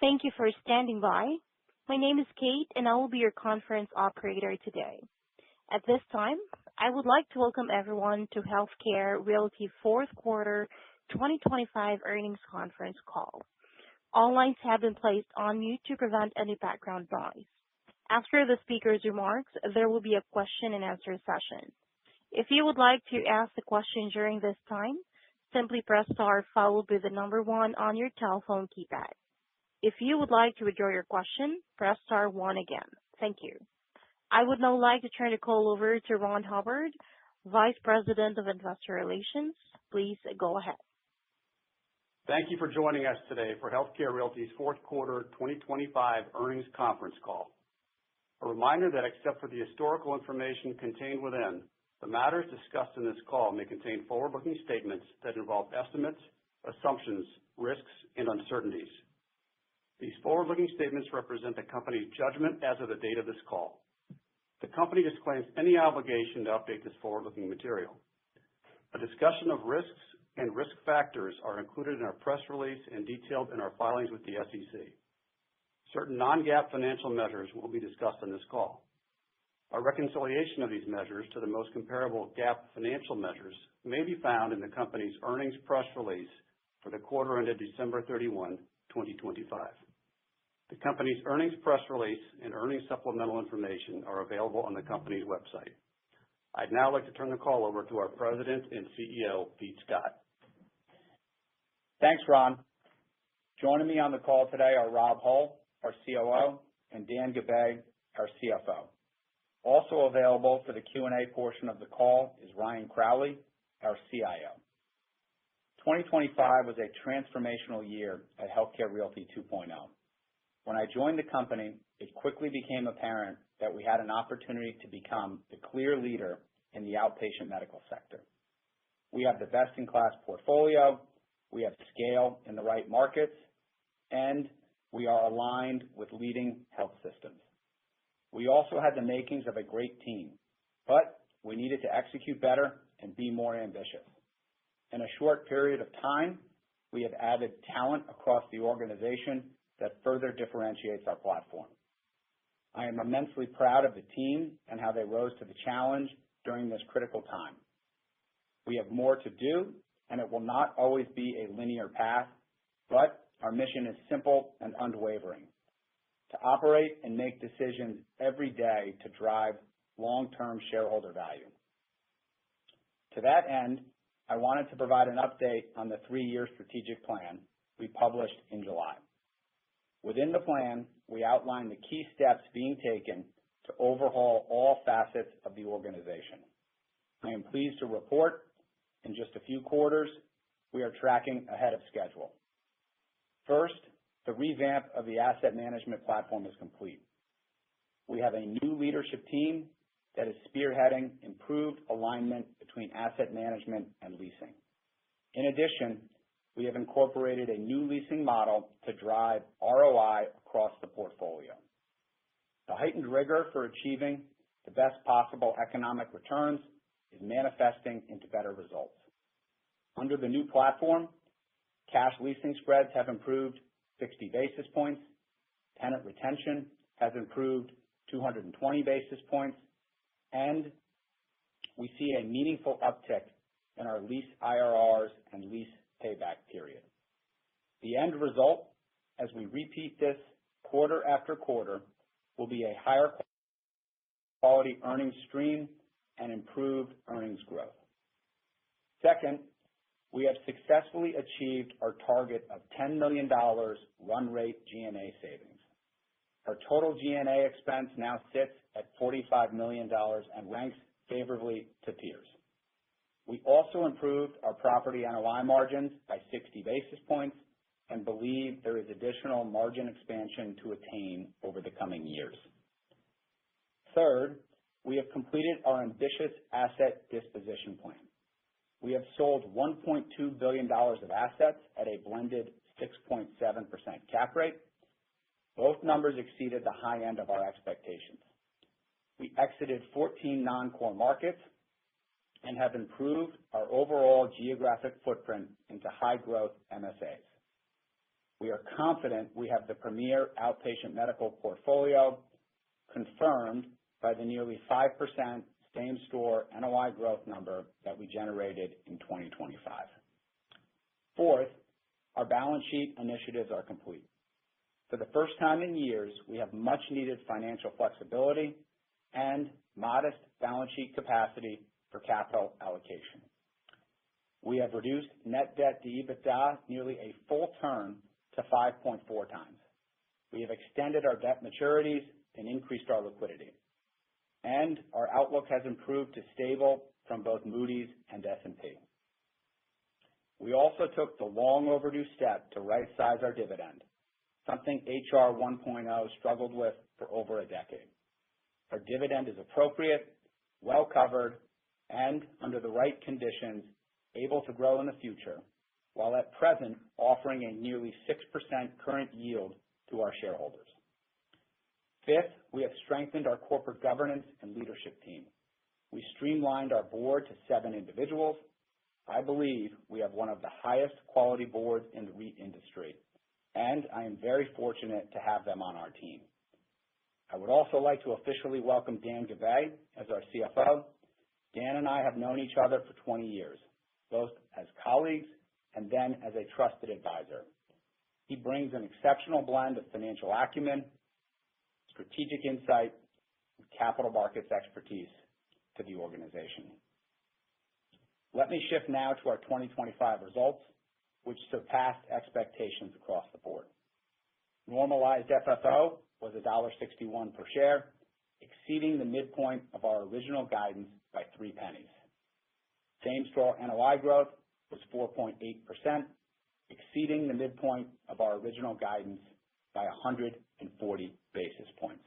Thank you for standing by. My name is Kate, and I will be your conference operator today. At this time, I would like to welcome everyone to Healthcare Realty Fourth Quarter 2025 Earnings Conference Call. All lines have been placed on mute to prevent any background noise. After the speaker's remarks, there will be a question-and-answer session. If you would like to ask a question during this time, simply press star followed by the number one on your telephone keypad. If you would like to withdraw your question, press star one again. Thank you. I would now like to turn the call over to Ron Hubbard, Vice President of Investor Relations. Please go ahead. Thank you for joining us today for Healthcare Realty's Fourth Quarter 2025 Earnings Conference Call. A reminder that except for the historical information contained within, the matters discussed in this call may contain forward-looking statements that involve estimates, assumptions, risks, and uncertainties. These forward-looking statements represent the company's judgment as of the date of this call. The company disclaims any obligation to update this forward-looking material. A discussion of risks and risk factors are included in our press release and detailed in our filings with the SEC. Certain non-GAAP financial measures will be discussed on this call. A reconciliation of these measures to the most comparable GAAP financial measures may be found in the company's earnings press release for the quarter ended December 31, 2025. The company's earnings press release and earnings supplemental information are available on the company's website. I'd now like to turn the call over to our President and CEO, Pete Scott. Thanks, Ron. Joining me on the call today are Rob Hull, our COO, and Dan Gabay, our CFO. Also available for the Q&A portion of the call is Ryan Crowley, our CIO. 2025 was a transformational year at Healthcare Realty 2.0. When I joined the company, it quickly became apparent that we had an opportunity to become the clear leader in the outpatient medical sector. We have the best-in-class portfolio, we have scale in the right markets, and we are aligned with leading health systems. We also had the makings of a great team, but we needed to execute better and be more ambitious. In a short period of time, we have added talent across the organization that further differentiates our platform. I am immensely proud of the team and how they rose to the challenge during this critical time. We have more to do, and it will not always be a linear path, but our mission is simple and unwavering: to operate and make decisions every day to drive long-term shareholder value. To that end, I wanted to provide an update on the 3-year strategic plan we published in July. Within the plan, we outlined the key steps being taken to overhaul all facets of the organization. I am pleased to report, in just a few quarters, we are tracking ahead of schedule. First, the revamp of the asset management platform is complete. We have a new leadership team that is spearheading improved alignment between asset management and leasing. In addition, we have incorporated a new leasing model to drive ROI across the portfolio. The heightened rigor for achieving the best possible economic returns is manifesting into better results. Under the new platform, cash leasing spreads have improved 60 basis points, tenant retention has improved 220 basis points, and we see a meaningful uptick in our lease IRRs and lease payback period. The end result, as we repeat this quarter after quarter, will be a higher quality earnings stream and improved earnings growth. Second, we have successfully achieved our target of $10 million run rate G&A savings. Our total G&A expense now sits at $45 million and ranks favorably to peers. We also improved our property NOI margins by 60 basis points and believe there is additional margin expansion to attain over the coming years. Third, we have completed our ambitious asset disposition plan. We have sold $1.2 billion of assets at a blended 6.7% cap rate. Both numbers exceeded the high end of our expectations. We exited 14 non-core markets and have improved our overall geographic footprint into high-growth MSAs. We are confident we have the premier outpatient medical portfolio, confirmed by the nearly 5% same-store NOI growth number that we generated in 2025. Fourth, our balance sheet initiatives are complete. For the first time in years, we have much-needed financial flexibility and modest balance sheet capacity for capital allocation. We have reduced net debt to EBITDA nearly a full turn to 5.4 times. We have extended our debt maturities and increased our liquidity. And our outlook has improved to stable from both Moody's and S&P. We also took the long overdue step to right-size our dividend, something HR 1.0 struggled with for over a decade. Our dividend is appropriate, well covered, and under the right conditions, able to grow in the future, while at present offering a nearly 6% current yield to our shareholders. Fifth, we have strengthened our corporate governance and leadership team. We streamlined our board to 7 individuals. I believe we have one of the highest quality boards in the REIT industry, and I am very fortunate to have them on our team. I would also like to officially welcome Dan Gabay as our CFO. Dan and I have known each other for 20 years, both as colleagues and then as a trusted advisor. He brings an exceptional blend of financial acumen, strategic insight, and capital markets expertise to the organization. Let me shift now to our 2025 results, which surpassed expectations across the board. Normalized FFO was $1.61 per share, exceeding the midpoint of our original guidance by 3 pennies. Same-store NOI growth was 4.8%, exceeding the midpoint of our original guidance by 140 basis points.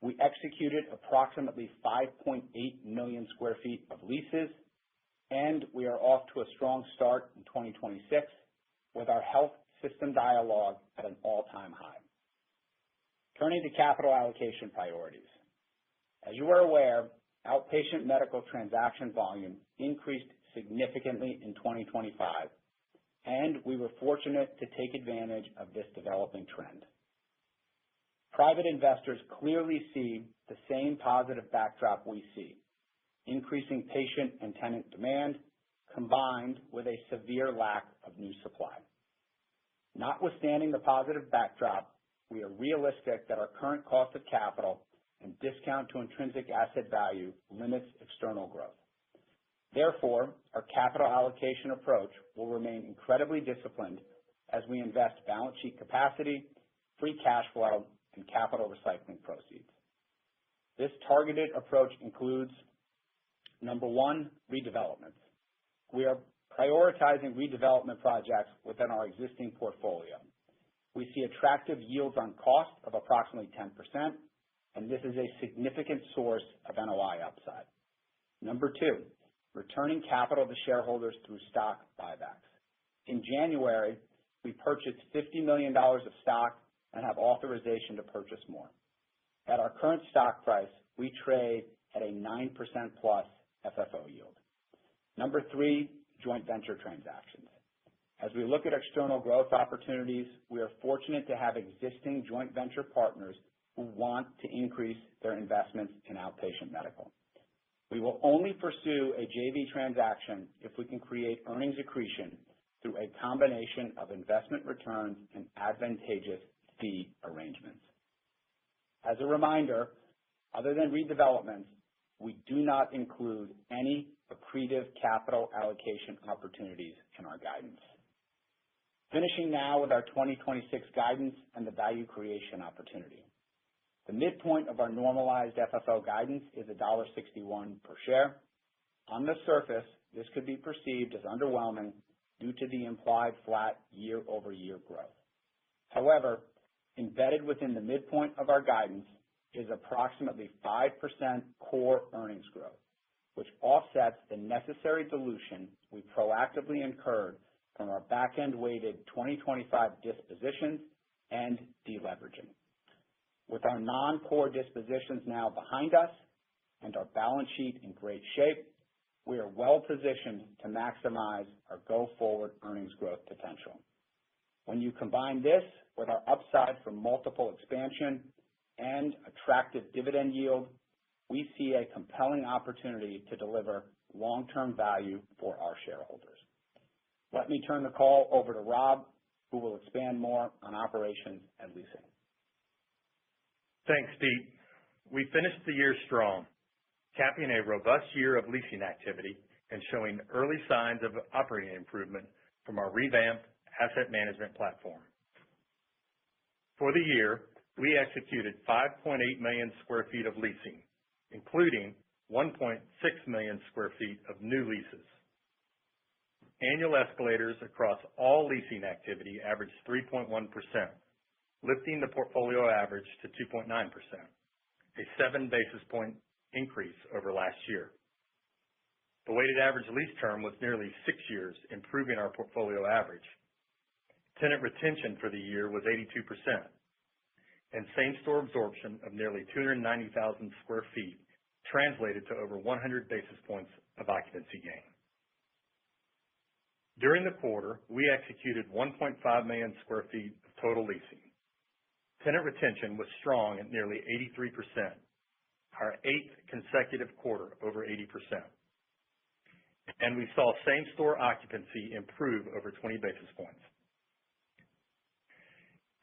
We executed approximately 5.8 million square feet of leases, and we are off to a strong start in 2026 with our health system dialogue at an all-time high. Turning to capital allocation priorities. As you are aware, outpatient medical transaction volume increased significantly in 2025, and we were fortunate to take advantage of this developing trend. Private investors clearly see the same positive backdrop we see, increasing patient and tenant demand combined with a severe lack of new supply. Notwithstanding the positive backdrop, we are realistic that our current cost of capital and discount to intrinsic asset value limits external growth. Therefore, our capital allocation approach will remain incredibly disciplined as we invest balance sheet capacity, free cash flow, and capital recycling proceeds. This targeted approach includes, number 1, redevelopments. We are prioritizing redevelopment projects within our existing portfolio. We see attractive yields on cost of approximately 10%, and this is a significant source of NOI upside. Number 2, returning capital to shareholders through stock buybacks. In January, we purchased $50 million of stock and have authorization to purchase more. At our current stock price, we trade at a 9% plus FFO yield. Number 3, joint venture transactions. As we look at external growth opportunities, we are fortunate to have existing joint venture partners who want to increase their investments in outpatient medical. We will only pursue a JV transaction if we can create earnings accretion through a combination of investment returns and advantageous fee arrangements. As a reminder, other than redevelopments, we do not include any accretive capital allocation opportunities in our guidance. Finishing now with our 2026 guidance and the value creation opportunity. The midpoint of our normalized FFO guidance is $1.61 per share. On the surface, this could be perceived as underwhelming due to the implied flat year-over-year growth. However, embedded within the midpoint of our guidance is approximately 5% core earnings growth, which offsets the necessary dilution we proactively incurred from our back-end weighted 2025 dispositions and deleveraging. With our non-core dispositions now behind us and our balance sheet in great shape, we are well positioned to maximize our go-forward earnings growth potential. When you combine this with our upside from multiple expansion and attractive dividend yield, we see a compelling opportunity to deliver long-term value for our shareholders. Let me turn the call over to Rob, who will expand more on operations and leasing. Thanks, Pete. We finished the year strong, capping a robust year of leasing activity and showing early signs of operating improvement from our revamped asset management platform. For the year, we executed 5.8 million square feet of leasing, including 1.6 million square feet of new leases. Annual escalators across all leasing activity averaged 3.1%, lifting the portfolio average to 2.9%, a 7 basis point increase over last year. The weighted average lease term was nearly 6 years, improving our portfolio average. Tenant retention for the year was 82%, and same-store absorption of nearly 290,000 square feet translated to over 100 basis points of occupancy gain. During the quarter, we executed 1.5 million square feet of total leasing. Tenant retention was strong at nearly 83%, our 8th consecutive quarter over 80%. And we saw same-store occupancy improve over 20 basis points.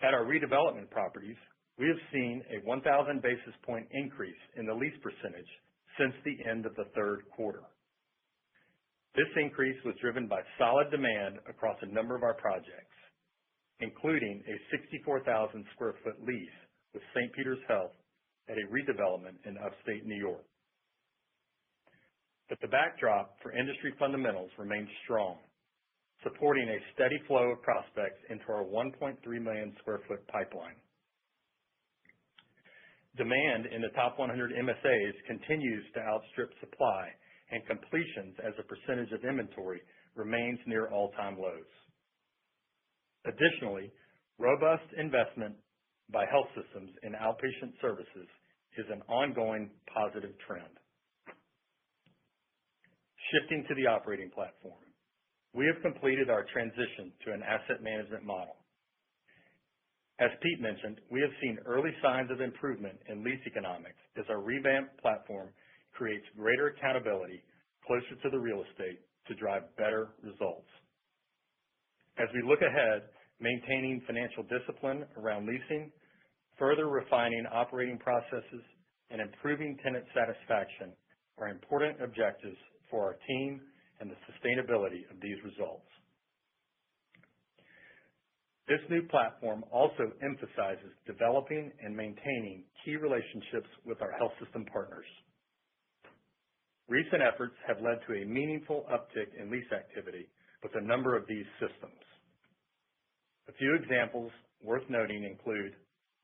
At our redevelopment properties, we have seen a 1,000 basis point increase in the lease percentage since the end of the third quarter. This increase was driven by solid demand across a number of our projects, including a 64,000 square foot lease with St. Peter's Health at a redevelopment in upstate New York. But the backdrop for industry fundamentals remains strong, supporting a steady flow of prospects into our 1.3 million square foot pipeline. Demand in the top 100 MSAs continues to outstrip supply, and completions as a percentage of inventory remains near all-time lows. Additionally, robust investment by health systems in outpatient services is an ongoing positive trend. Shifting to the operating platform, we have completed our transition to an asset management model. As Pete mentioned, we have seen early signs of improvement in lease economics as our revamped platform creates greater accountability closer to the real estate to drive better results. As we look ahead, maintaining financial discipline around leasing, further refining operating processes, and improving tenant satisfaction are important objectives for our team and the sustainability of these results. This new platform also emphasizes developing and maintaining key relationships with our health system partners. Recent efforts have led to a meaningful uptick in lease activity with a number of these systems. A few examples worth noting include,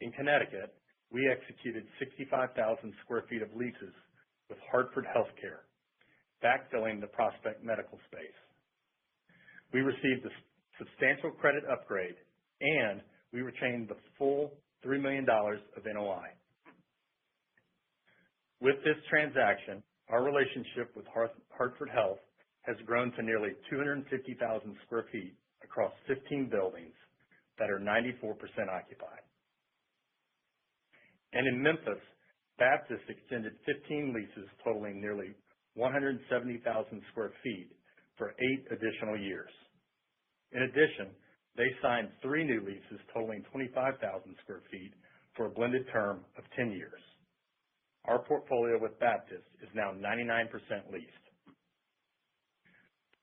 in Connecticut, we executed 65,000 square feet of leases with Hartford Healthcare, backfilling the Prospect Medical space. We received a substantial credit upgrade, and we retained the full $3 million of NOI. With this transaction, our relationship with Hartford Health has grown to nearly 250,000 square feet across 15 buildings that are 94% occupied. And in Memphis, Baptist extended 15 leases totaling nearly 170,000 square feet for 8 additional years. In addition, they signed 3 new leases totaling 25,000 square feet for a blended term of 10 years. Our portfolio with Baptist is now 99% leased.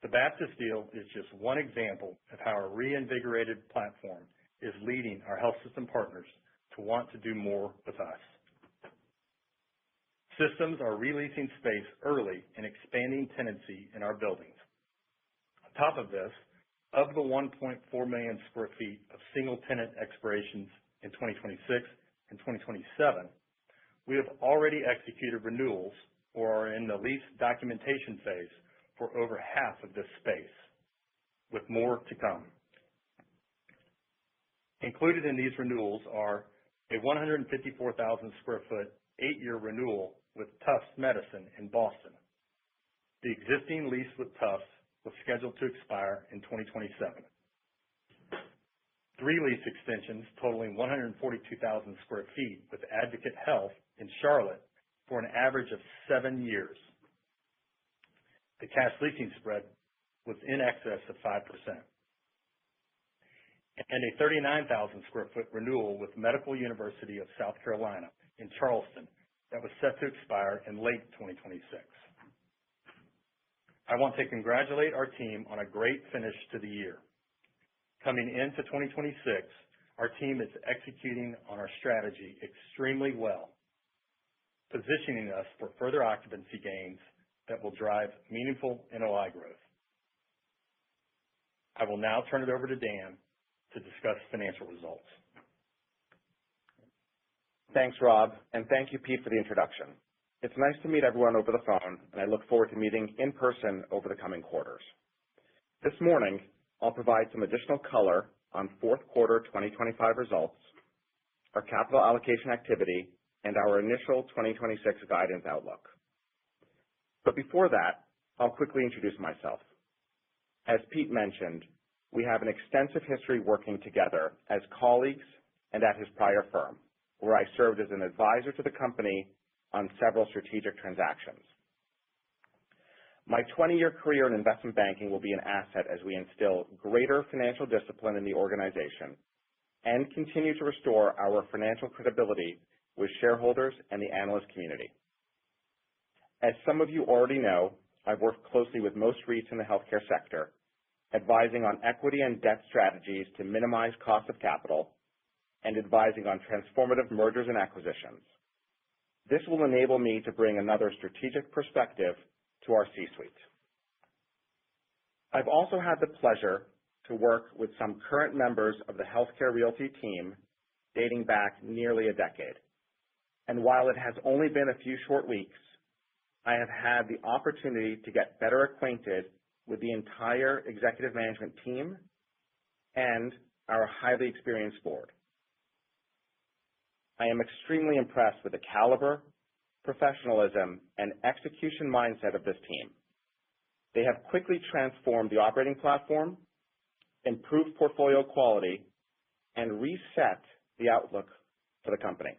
The Baptist deal is just one example of how our reinvigorated platform is leading our health system partners to want to do more with us. Systems are releasing space early and expanding tenancy in our buildings. On top of this, of the 1.4 million square feet of single tenant expirations in 2026 and 2027, we have already executed renewals or are in the lease documentation phase for over half of this space, with more to come. Included in these renewals are a 154,000 square foot 8-year renewal with Tufts Medicine in Boston. The existing lease with Tufts was scheduled to expire in 2027. 3 lease extensions totaling 142,000 square feet with Advocate Health in Charlotte for an average of 7 years. The cash leasing spread was in excess of 5%. And a 39,000 square foot renewal with Medical University of South Carolina in Charleston that was set to expire in late 2026. I want to congratulate our team on a great finish to the year. Coming into 2026, our team is executing on our strategy extremely well, positioning us for further occupancy gains that will drive meaningful NOI growth. I will now turn it over to Dan to discuss financial results. Thanks, Rob, and thank you, Pete, for the introduction. It's nice to meet everyone over the phone, and I look forward to meeting in person over the coming quarters. This morning, I'll provide some additional color on fourth quarter 2025 results, our capital allocation activity, and our initial 2026 guidance outlook. But before that, I'll quickly introduce myself. As Pete mentioned, we have an extensive history working together as colleagues and at his prior firm, where I served as an advisor to the company on several strategic transactions. My 20-year career in investment banking will be an asset as we instill greater financial discipline in the organization and continue to restore our financial credibility with shareholders and the analyst community. As some of you already know, I've worked closely with most REITs in the healthcare sector, advising on equity and debt strategies to minimize cost of capital and advising on transformative mergers and acquisitions. This will enable me to bring another strategic perspective to our C-suite. I've also had the pleasure to work with some current members of the Healthcare Realty team dating back nearly a decade. And while it has only been a few short weeks, I have had the opportunity to get better acquainted with the entire executive management team and our highly experienced board. I am extremely impressed with the caliber, professionalism, and execution mindset of this team. They have quickly transformed the operating platform, improved portfolio quality, and reset the outlook for the company.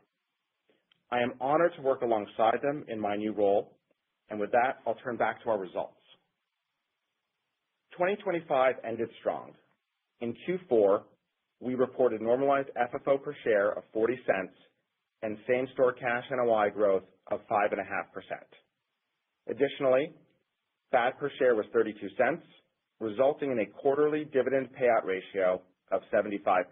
I am honored to work alongside them in my new role, and with that, I'll turn back to our results. 2025 ended strong. In Q4, we reported normalized FFO per share of 40 cents and same-store cash NOI growth of 5.5%. Additionally, FAD per share was 32 cents, resulting in a quarterly dividend payout ratio of 75%.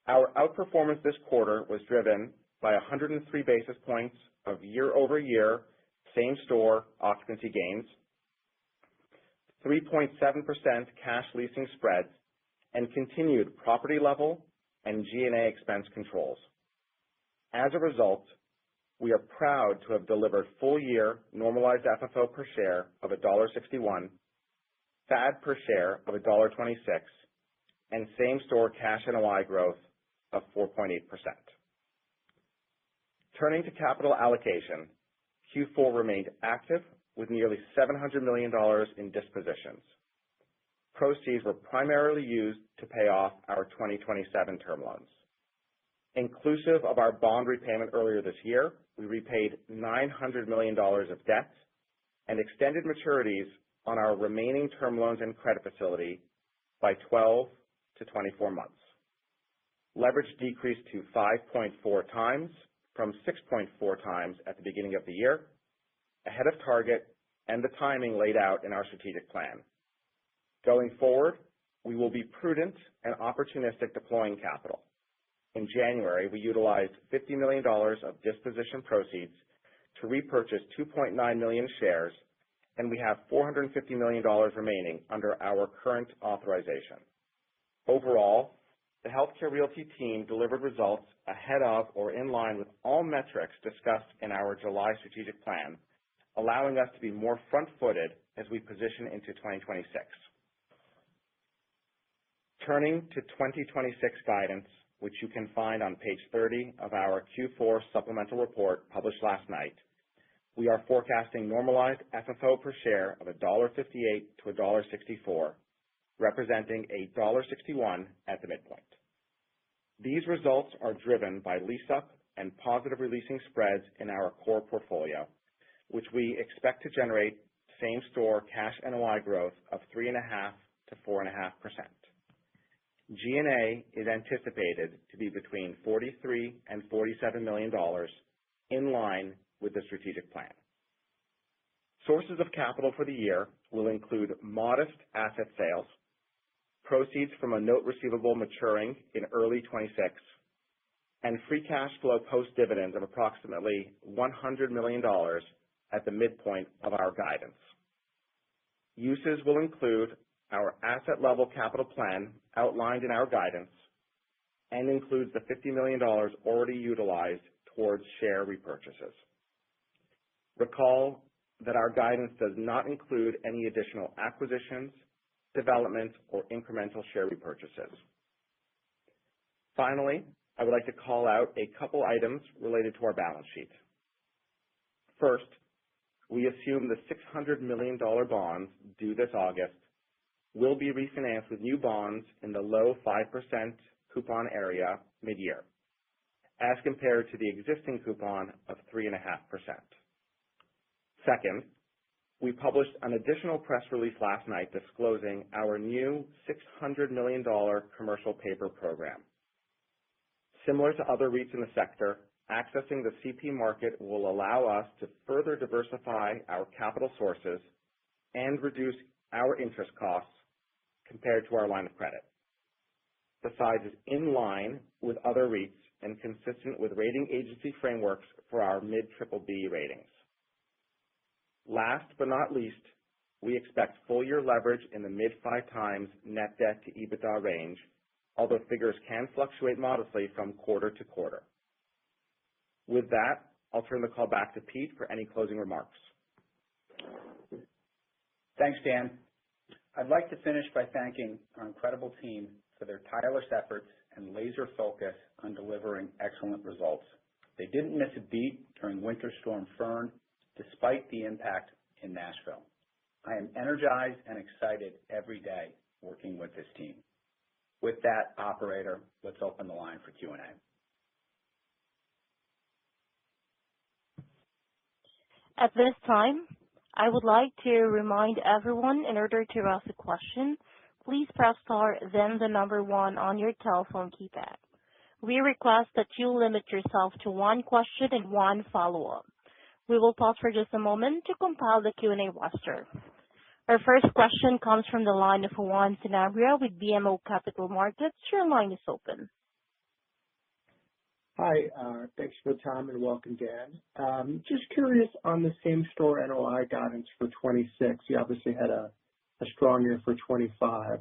Our outperformance this quarter was driven by 103 basis points of year-over-year same-store occupancy gains, 3.7% cash leasing spreads, and continued property-level and G&A expense controls. As a result, we are proud to have delivered full-year normalized FFO per share of $1.61, FAD per share of $1.26, and same-store cash NOI growth of 4.8%. Turning to capital allocation, Q4 remained active with nearly $700 million in dispositions. Proceeds were primarily used to pay off our 2027 term loans. Inclusive of our bond repayment earlier this year, we repaid $900 million of debt and extended maturities on our remaining term loans and credit facility by 12 to 24 months. Leverage decreased to 5.4 times from 6.4 times at the beginning of the year, ahead of target and the timing laid out in our strategic plan. Going forward, we will be prudent and opportunistic deploying capital. In January, we utilized $50 million of disposition proceeds to repurchase 2.9 million shares, and we have $450 million remaining under our current authorization. Overall, the Healthcare Realty team delivered results ahead of or in line with all metrics discussed in our July strategic plan, allowing us to be more front-footed as we position into 2026. Turning to 2026 guidance, which you can find on page 30 of our Q4 supplemental report published last night, we are forecasting normalized FFO per share of $1.58 to $1.64 representing $1.61 at the midpoint. These results are driven by lease-up and positive releasing spreads in our core portfolio, which we expect to generate same-store cash NOI growth of 3.5% to 4.5%. G&A is anticipated to be between $43 and $47 million, in line with the strategic plan. Sources of capital for the year will include modest asset sales, proceeds from a note receivable maturing in early 26, and free cash flow post-dividends of approximately $100 million at the midpoint of our guidance. Uses will include our asset-level capital plan outlined in our guidance and includes the $50 million already utilized towards share repurchases. Recall that our guidance does not include any additional acquisitions, development, or incremental share repurchases. Finally, I would like to call out a couple items related to our balance sheet. First, we assume the $600 million bonds due this August will be refinanced with new bonds in the low 5% coupon area mid-year, as compared to the existing coupon of 3.5%. Second, we published an additional press release last night disclosing our new $600 million commercial paper program. Similar to other REITs in the sector, accessing the CP market will allow us to further diversify our capital sources and reduce our interest costs compared to our line of credit. The size is in line with other REITs and consistent with rating agency frameworks for our mid-BBB ratings. Last but not least, we expect full-year leverage in the mid-5 times net debt to EBITDA range, although figures can fluctuate modestly from quarter to quarter. With that, I'll turn the call back to Pete for any closing remarks. Thanks, Dan. I'd like to finish by thanking our incredible team for their tireless efforts and laser focus on delivering excellent results. They didn't miss a beat during Winter Storm Fern, despite the impact in Nashville. I am energized and excited every day working with this team. With that, operator, let's open the line for Q&A. At this time, I would like to remind everyone, in order to ask a question, please press star, then the number 1 on your telephone keypad. We request that you limit yourself to one question and one follow-up. We will pause for just a moment to compile the Q&A roster. Our first question comes from the line of Juan Sanabria with BMO Capital Markets. Your line is open. Hi, thanks for the time and welcome, Dan. Just curious on the same-store NOI guidance for 26. You obviously had a strong year for 25,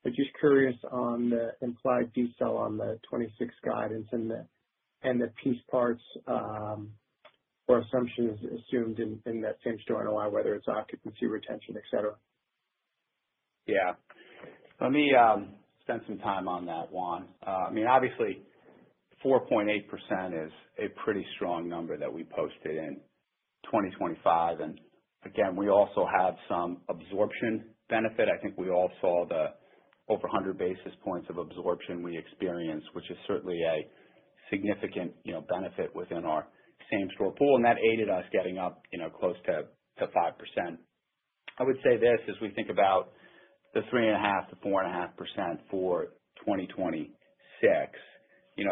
but just curious on the implied decel on the 26 guidance and the piece parts or assumptions assumed in that same-store NOI, whether it's occupancy, retention, et cetera. Yeah. Let me spend some time on that, Juan. Obviously, 4.8% is a pretty strong number that we posted in 2025. And again, we also have some absorption benefit. I think we all saw the over 100 basis points of absorption we experienced, which is certainly a significant, benefit within our same-store pool, and that aided us getting up, close to 5%. I would say this as we think about the 3.5% to 4.5% for 2026.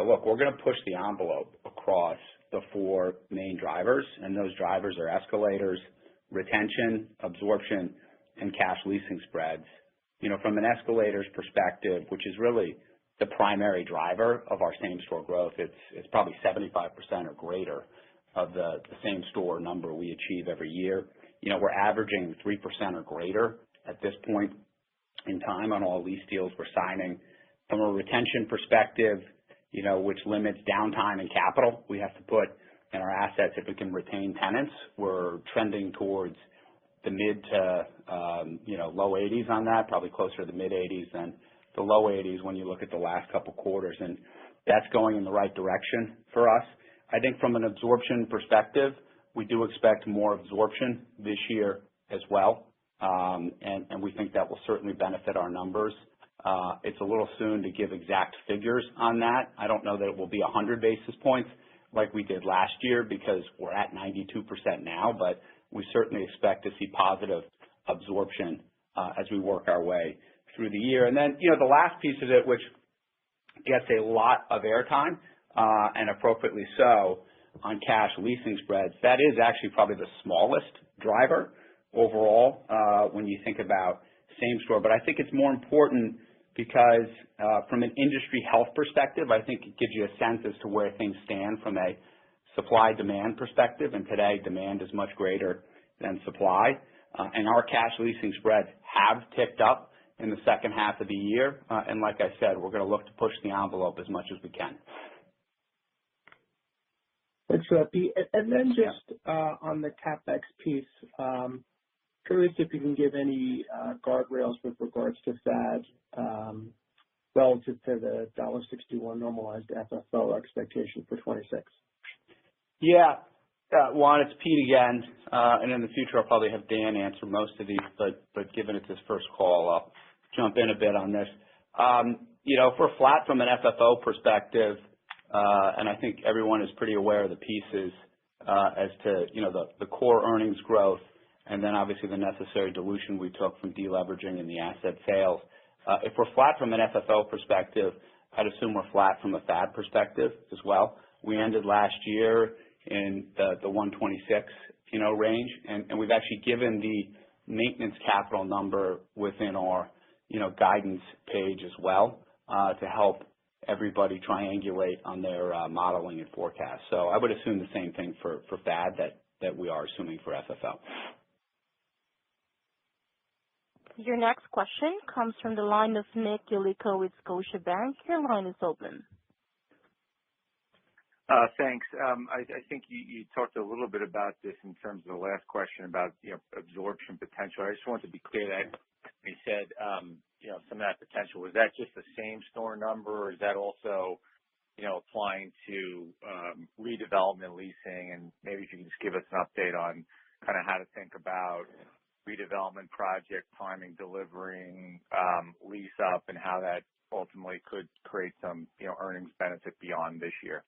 Look, we're going to push the envelope across the 4 main drivers, and those drivers are escalators, retention, absorption, and cash leasing spreads. From an escalators perspective, which is really the primary driver of our same-store growth, it's probably 75% or greater of the same-store number we achieve every year. We're averaging 3% or greater at this point in time on all lease deals we're signing. From a retention perspective, which limits downtime and capital we have to put in our assets if we can retain tenants, we're trending towards the mid to low 80s on that, probably closer to the mid 80s than the low 80s when you look at the last couple quarters, and that's going in the right direction for us. I think from an absorption perspective, we do expect more absorption this year as well. and we think that will certainly benefit our numbers. It's a little soon to give exact figures on that. I don't know that it will be 100 basis points like we did last year because we're at 92% now, but we certainly expect to see positive absorption as we work our way through the year. And then, the last piece of it, which gets a lot of airtime, and appropriately so, on cash leasing spreads, that is actually probably the smallest driver overall when you think about same store. But I think it's more important because from an industry health perspective, I think it gives you a sense as to where things stand from a supply-demand perspective. And today, demand is much greater than supply. And our cash leasing spreads have ticked up in the second half of the year. And like I said, we're going to look to push the envelope as much as we can. Thanks for that, Pete. And then just on the CapEx piece, curious if you can give any guardrails with regards to FAD relative to the $1.61 normalized FFO expectation for 26. Yeah. Juan, it's Pete again. And in the future, I'll probably have Dan answer most of these, but given it's his first call, I'll jump in a bit on this. If we're flat from an FFO perspective, and I think everyone is pretty aware of the pieces as to, the core earnings growth and then obviously the necessary dilution we took from deleveraging and the asset sales. If we're flat from an FFO perspective, I'd assume we're flat from a FAD perspective as well. We ended last year in the 126, range, and we've actually given the maintenance capital number within our, guidance page as well to help everybody triangulate on their modeling and forecast. So I would assume the same thing for FAD that we are assuming for FFO. Your next question comes from the line of Nick Yulico with Scotiabank. Your line is open. Thanks. I think you talked a little bit about this in terms of the last question about absorption potential. I just wanted to be clear that you said some of that potential, was that just the same store number, or is that also applying to redevelopment leasing? And maybe if you can just give us an update on kind of how to think about redevelopment project timing, delivering lease up, and how that ultimately could create some earnings benefit beyond this year.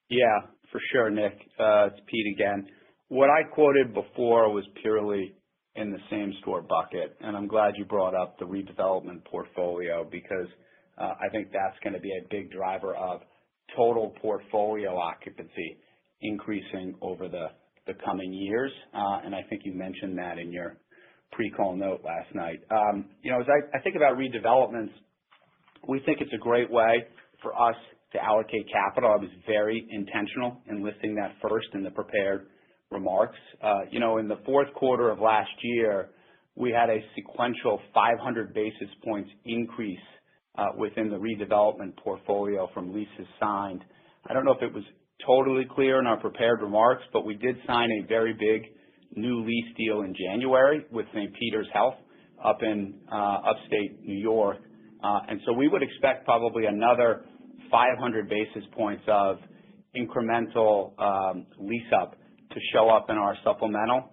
Yeah, for sure, Nick. It's Pete again. What I quoted before was purely in the same store bucket, and I'm glad you brought up the redevelopment portfolio because I think that's going to be a big driver of total portfolio occupancy increasing over the coming years, and I think you mentioned that in your pre-call note last night. As I think about redevelopments, we think it's a great way for us to allocate capital. I was very intentional in listing that first in the prepared remarks. In the fourth quarter of last year, we had a sequential 500 basis points increase within the redevelopment portfolio from leases signed. I don't know if it was totally clear in our prepared remarks, but we did sign a very big new lease deal in January with St. Peter's Health up in upstate New York. And so we would expect probably another 500 basis points of incremental lease up to show up in our supplemental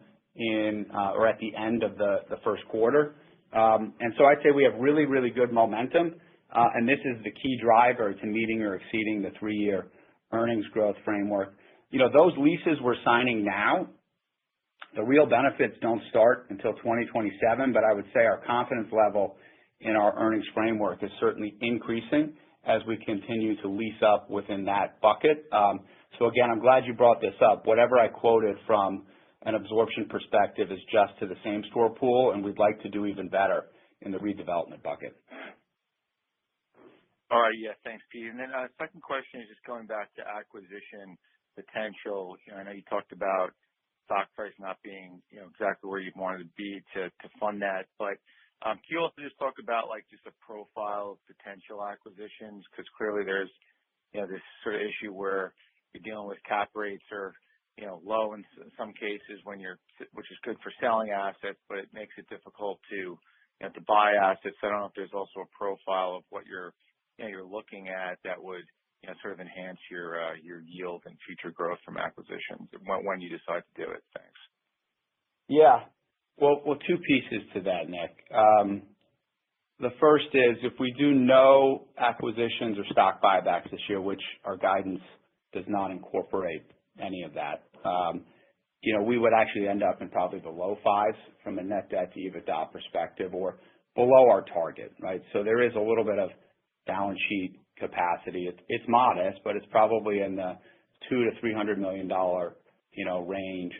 or at the end of the first quarter. And so I'd say we have really, really good momentum. And this is the key driver to meeting or exceeding the 3-year earnings growth framework. Those leases we're signing now, the real benefits don't start until 2027, but I would say our confidence level in our earnings framework is certainly increasing as we continue to lease up within that bucket. So again, I'm glad you brought this up. Whatever I quoted from an absorption perspective is just to the same store pool, and we'd like to do even better in the redevelopment bucket. All right. Yeah. Thanks, Pete. And then second question is just going back to acquisition potential. I know you talked about stock price not being, exactly where you wanted to be to fund that, but can you also just talk about just a profile of potential acquisitions? Because clearly there's, this sort of issue where you're dealing with cap rates are, low in some cases which is good for selling assets, but it makes it difficult to buy assets. I don't know if there's also a profile of what you're looking at that would, sort of enhance your yield and future growth from acquisitions when you decide to do it. Thanks. Yeah. Well, two pieces to that, Nick. The first is if we do no acquisitions or stock buybacks this year, which our guidance does not incorporate any of that, we would actually end up in probably the low fives from a net debt to EBITDA perspective or below our target, right? So there is a little bit of balance sheet capacity. It's modest, but it's probably in the $200 to $300 million, range.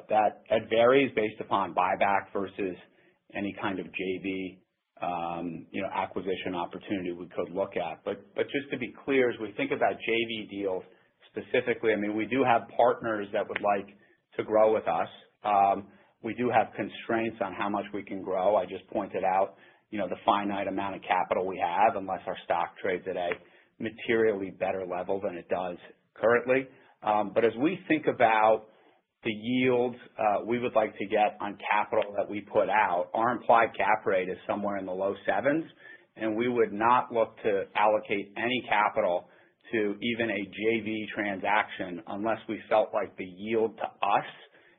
That varies based upon buyback versus any kind of JV, acquisition opportunity we could look at. But just to be clear, as we think about JV deals specifically, I mean, we do have partners that would like to grow with us. We do have constraints on how much we can grow. I just pointed out, the finite amount of capital we have unless our stock trades at a materially better level than it does currently. But as we think about the yields we would like to get on capital that we put out, our implied cap rate is somewhere in the low sevens, and we would not look to allocate any capital to even a JV transaction unless we felt like the yield to us,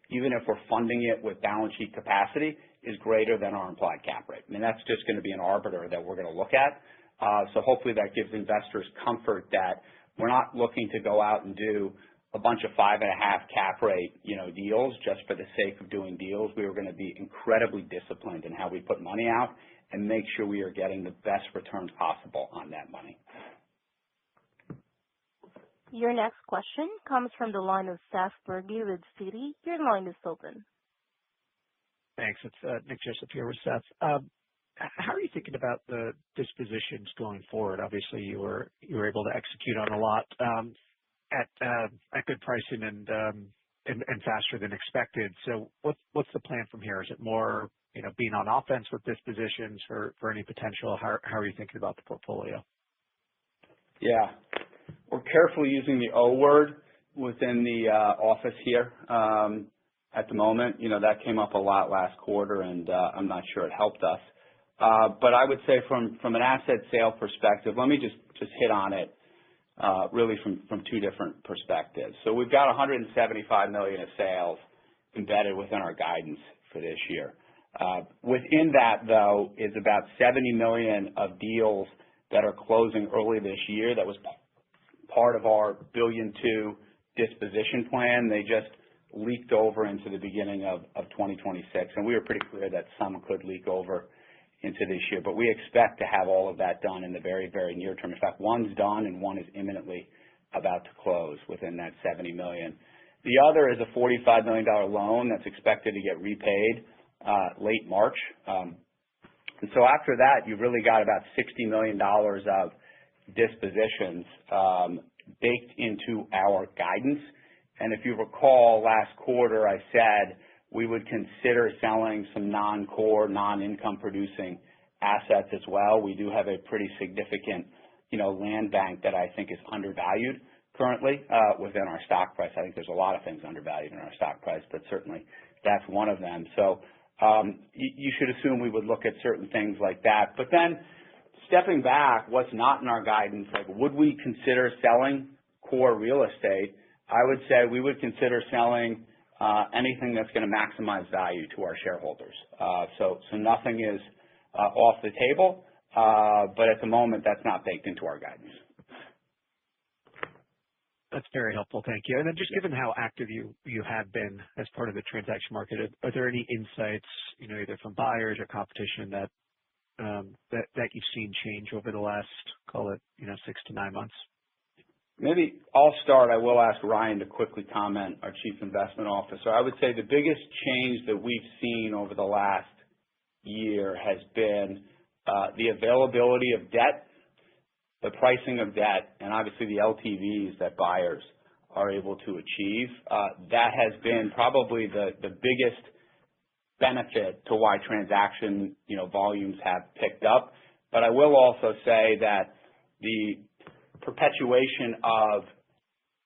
even if we're funding it with balance sheet capacity, is greater than our implied cap rate. I mean, that's just going to be an arbiter that we're going to look at. So hopefully that gives investors comfort that we're not looking to go out and do a bunch of 5.5 cap rate, deals just for the sake of doing deals. We are going to be incredibly disciplined in how we put money out and make sure we are getting the best returns possible on that money. Your next question comes from the line of Seth Bergey with Citi. Your line is open. Thanks. It's Nick Joseph here with Seth. How are you thinking about the dispositions going forward? Obviously, you were able to execute on a lot at good pricing and faster than expected. So what's the plan from here? Is it more being on offense with dispositions for any potential? How are you thinking about the portfolio? Yeah, we're carefully using the O word within the office here at the moment. That came up a lot last quarter, and I'm not sure it helped us. But I would say from an asset sale perspective, let me just hit on it really from two different perspectives. So we've got $175 million of sales embedded within our guidance for this year. Within that, though, is about $70 million of deals that are closing early this year. That was part of our $1.2 billion disposition plan. They just leaked over into the beginning of 2026, and we were pretty clear that some could leak over into this year. But we expect to have all of that done in the very, very near term. In fact, one's done and one is imminently about to close within that $70 million. The other is a $45 million loan that's expected to get repaid late March. And so after that, you've really got about $60 million of dispositions baked into our guidance. And if you recall, last quarter I said we would consider selling some non-core, non-income producing assets as well. We do have a pretty significant, land bank that I think is undervalued currently within our stock price. I think there's a lot of things undervalued in our stock price, but certainly that's one of them. So you should assume we would look at certain things like that. But then stepping back, what's not in our guidance, like would we consider selling core real estate? I would say we would consider selling anything that's going to maximize value to our shareholders. So nothing is off the table, but at the moment that's not baked into our guidance. That's very helpful. Thank you. And then just given how active you have been as part of the transaction market, are there any insights, either from buyers or competition that you've seen change over the last, call it, 6 to 9 months? Maybe I'll start. I will ask Ryan to quickly comment, our Chief Investment Officer. I would say the biggest change that we've seen over the last year has been the availability of debt, the pricing of debt, and obviously the LTVs that buyers are able to achieve. That has been probably the biggest benefit to why transaction volumes have picked up. But I will also say that the perpetuation of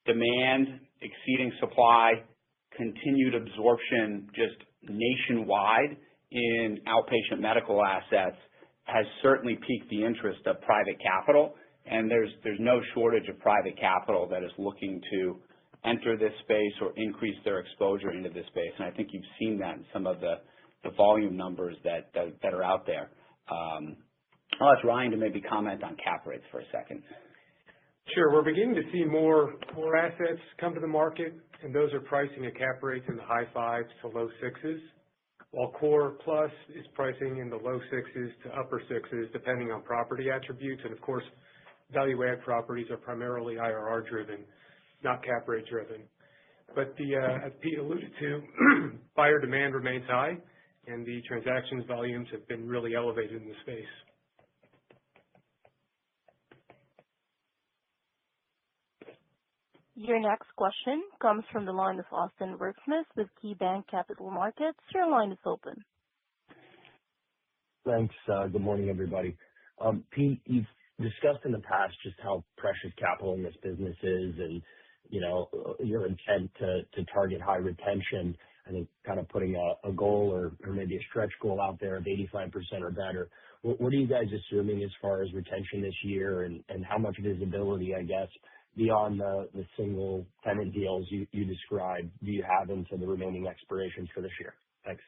demand exceeding supply, continued absorption just nationwide in outpatient medical assets has certainly piqued the interest of private capital. And there's no shortage of private capital that is looking to enter this space or increase their exposure into this space. And I think you've seen that in some of the the volume numbers that are out there. I'll ask Ryan to maybe comment on cap rates for a second. Sure. We're beginning to see more assets come to the market, and those are pricing at cap rates in the high 5s to low 6s, while Core Plus is pricing in the low 6s to upper 6s, depending on property attributes. And of course, value-add properties are primarily IRR driven, not cap rate driven. But as Pete alluded to, buyer demand remains high, and the transactions volumes have been really elevated in the space. Your next question comes from the line of Austin Wurschmidt with KeyBanc Capital Markets. Your line is open. Thanks. Good morning, everybody. Pete, you've discussed in the past just how precious capital in this business is and, your intent to target high retention. I think kind of putting a goal or maybe a stretch goal out there of 85% or better. What are you guys assuming as far as retention this year, and how much visibility, I guess, beyond the single tenant deals you described, do you have into the remaining expirations for this year? Thanks.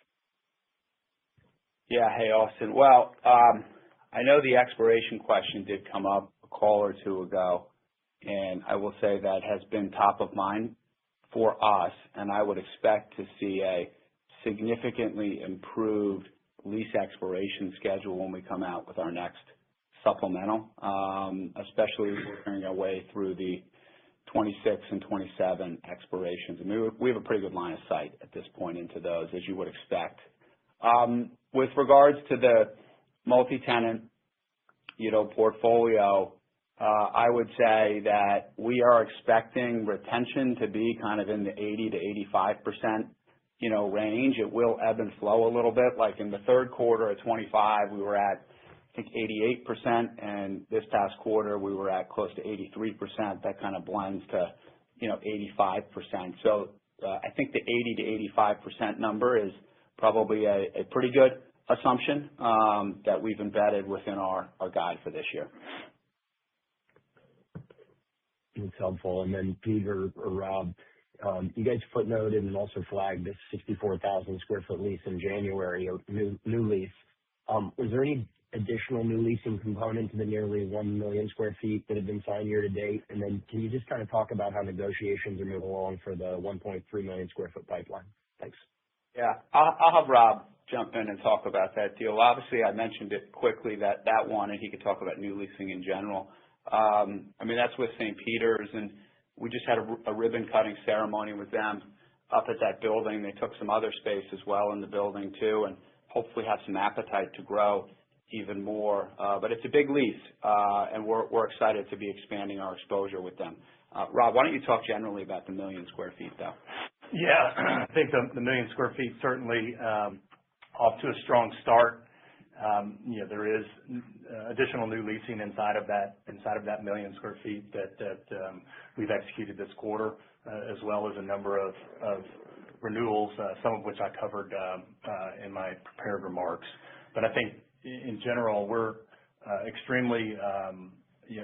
Yeah. Hey, Austin. Well, I know the expiration question did come up a call or two ago, and I will say that has been top of mind for us, and I would expect to see a significantly improved lease expiration schedule when we come out with our next supplemental, especially working our way through the 26 and 27 expirations. I mean, we have a pretty good line of sight at this point into those, as you would expect. With regards to the multi-tenant, portfolio, I would say that we are expecting retention to be kind of in the 80 to 85%, range. It will ebb and flow a little bit. Like in the third quarter of 25, we were at, I think, 88%, and this past quarter we were at close to 83%. That kind of blends to, 85%. So I think the 80 to 85% number is probably a pretty good assumption that we've embedded within our guide for this year. That's helpful. And then Peter or Rob, you guys footnoted and also flagged this 64,000 square foot lease in January, or new lease. Was there any additional new leasing component to the nearly 1 million square feet that have been signed year to date? And then can you just kind of talk about how negotiations are moving along for the 1.3 million square foot pipeline? Thanks. Yeah, I'll have Rob jump in and talk about that deal. Obviously, I mentioned it quickly that one, and he could talk about new leasing in general. I mean, that's with St. Peter's, and we just had a ribbon cutting ceremony with them up at that building. They took some other space as well in the building too, and hopefully have some appetite to grow even more. But it's a big lease, and we're excited to be expanding our exposure with them. Rob, why don't you talk generally about the 1 million square feet though? Yeah, I think the 1 million square feet certainly off to a strong start. There is additional new leasing inside of that 1 million square feet that we've executed this quarter, as well as a number of renewals, some of which I covered in my prepared remarks. But I think in general, we're extremely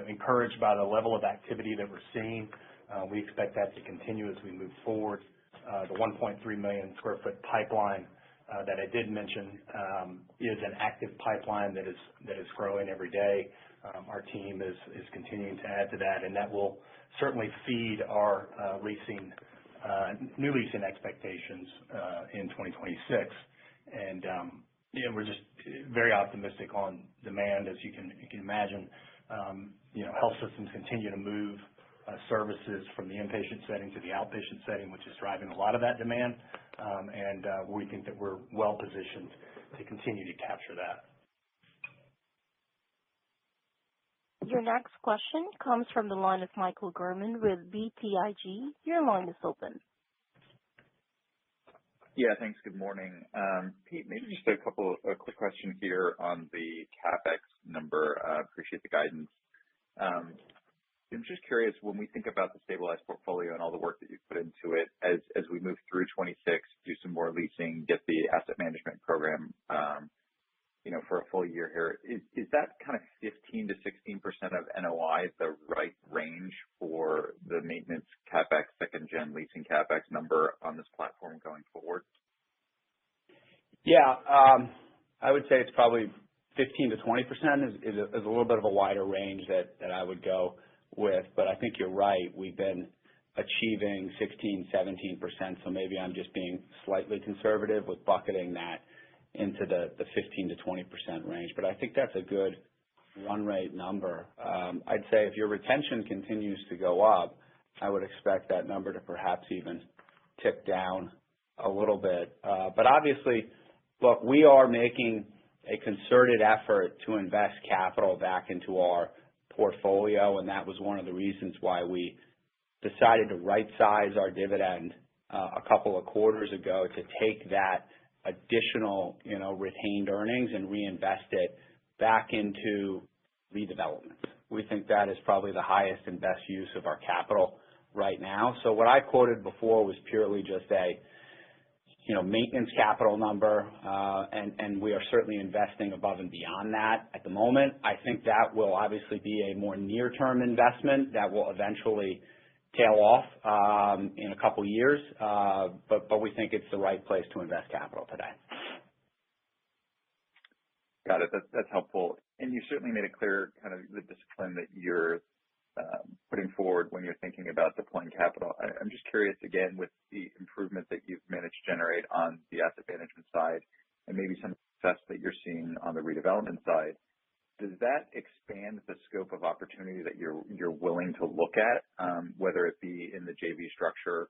encouraged by the level of activity that we're seeing. We expect that to continue as we move forward. The 1.3 million square foot pipeline that I did mention is an active pipeline that is growing every day. Our team is continuing to add to that, and that will certainly feed our new leasing expectations in 2026. And we're just very optimistic on demand, as you can imagine. Health systems continue to move services from the inpatient setting to the outpatient setting, which is driving a lot of that demand. And we think that we're well positioned to continue to capture that. Your next question comes from the line of Michael Gorman with BTIG. Your line is open. Yeah, thanks. Good morning. Pete, maybe just a quick question here on the CapEx number. Appreciate the guidance. I'm just curious, when we think about the stabilized portfolio and all the work that you've put into it, as we move through 26, do some more leasing, get the asset management program, for a full year here, is that kind of 15 to 16% of NOI the right range for the maintenance CapEx, second gen leasing CapEx number on this platform going forward? Yeah, I would say it's probably 15 to 20% is a little bit of a wider range that I would go with, but I think you're right. We've been achieving 16, 17%, so maybe I'm just being slightly conservative with bucketing that into the 15 to 20% range, but I think that's a good run rate number. I'd say if your retention continues to go up, I would expect that number to perhaps even tick down a little bit. But obviously, look, we are making a concerted effort to invest capital back into our portfolio, and that was one of the reasons why we decided to right-size our dividend a couple of quarters ago to take that additional, retained earnings and reinvest it back into redevelopment. We think that is probably the highest and best use of our capital right now. So what I quoted before was purely just a maintenance capital number, and we are certainly investing above and beyond that at the moment. I think that will obviously be a more near-term investment that will eventually tail off in a couple years, but we think it's the right place to invest capital today. Got it. That's helpful. And you certainly made it clear kind of the discipline that you're putting forward when you're thinking about deploying capital. I'm just curious, again, with the improvement that you've managed to generate on the asset management side and maybe some success that you're seeing on the redevelopment side, does that expand the scope of opportunity that you're willing to look at, whether it be in the JV structure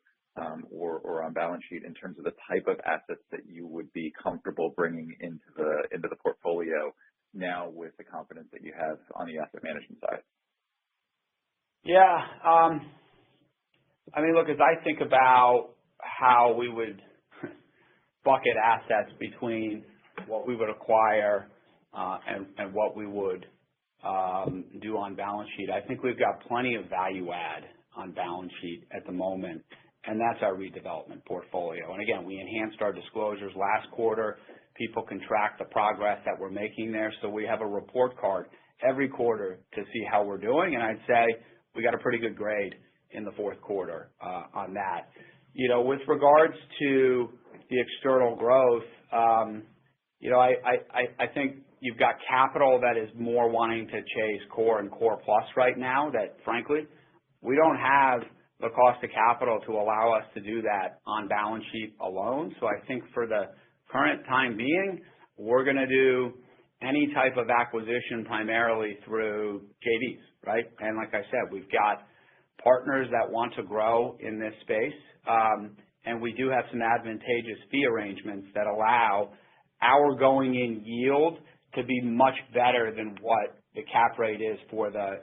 or on balance sheet, in terms of the type of assets that you would be comfortable bringing into the portfolio now with the confidence that you have on the asset management side? Yeah. Look, as I think about how we would bucket assets between what we would acquire and what we would do on balance sheet, I think we've got plenty of value add on balance sheet at the moment, and that's our redevelopment portfolio. And again, we enhanced our disclosures last quarter. People can track the progress that we're making there, so we have a report card every quarter to see how we're doing, and I'd say we got a pretty good grade in the fourth quarter on that. With regards to the external growth, I think you've got capital that is more wanting to chase core and core plus right now that, frankly, we don't have the cost of capital to allow us to do that on balance sheet alone. So I think for the current time being, we're going to do any type of acquisition primarily through JVs, right? And like I said, we've got partners that want to grow in this space, and we do have some advantageous fee arrangements that allow our going in yield to be much better than what the cap rate is for the